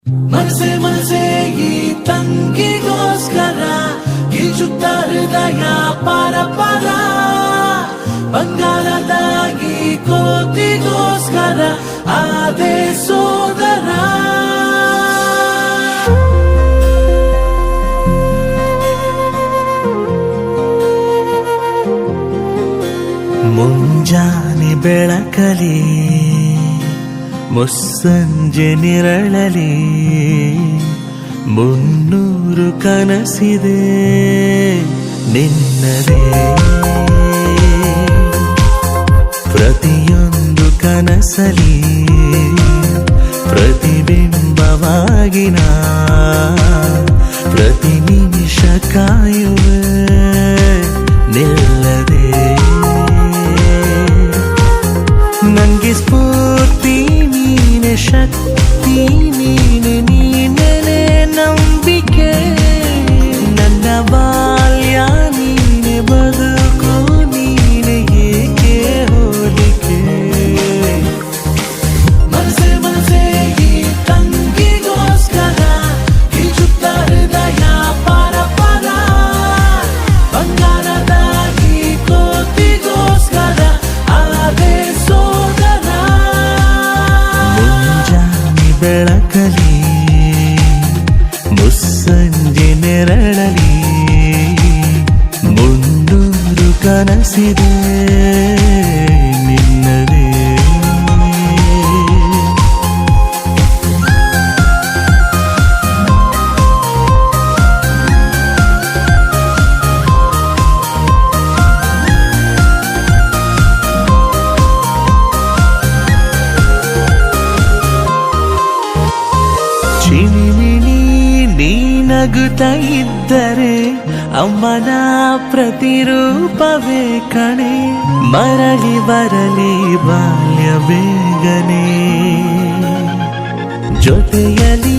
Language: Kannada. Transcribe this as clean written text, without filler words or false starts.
ಮನಸೆ ಮನಸೆ ಈ ತಂಗಿಗೋಸ್ಕರ ಗೀಚುತ್ತ ಹೃದಯ ಪರ ಪರ ಬಂಗಾರದಾಗಿ ಕೋತಿಗೋಸ್ಕರ ಆದೆ ಸೋದರ ಮುಂಜಾನೆ ಬೆಳಕಲಿ ಮುಸ್ಸಂಜೆ ನಿರಳಲಿ 300 ಕನಸಿದೆ ನಿನ್ನದೇ ಪ್ರತಿಯೊಂದು ಕನಸಲಿ ಪ್ರತಿಬಿಂಬವಾಗಿ ನಾ ಪ್ರತಿ ನಿಮಿಷ ಕಾಯುವೆ ನಿಲ್ಲದೆ ನಂಗೆ ಸ್ಫೂರ್ತಿ ನೀನೆ ಶಕ್ತಿ ನೀನೆ ನೀನೆ ನಂಬಿಕೆ ನನ್ನ ಬಾಲ್ಯ ನೀನೆ ಬದುಕು ನೀನೆ ಏಕೆ ಹೋಲಿಕೆ ಮನಸೆ ಮನಸೆ ಈ ತಂಗಿಗೋಸ್ಕರ ಗೀಚುತ್ತ ಹೃದಯ ಪರ ಪರ ಬಂಗಾರದಾಗಿ ಕೋತಿಗೋಸ್ಕರ ಆದೆ ಸೋದರ ಮುಂಜಾನೆ ಬೆಳಕಲಿ ಮುಸ್ಸಂಜೆ ನೆರಳಲಿ 300 ಕನಸಿದೆ ನಿನ್ನದೇ ಚಿಣಿಮಿಣಿ ನೀ ನಗುತ್ತಾ ಇದ್ದರೆ ಅಮ್ಮನ ಪ್ರತಿರೂಪವೇ ಕಣೆ ಮರಳಿ ಬರಲಿ ಬಾಲ್ಯ ಬೇಗನೆ ಜೊತೆಯಲಿ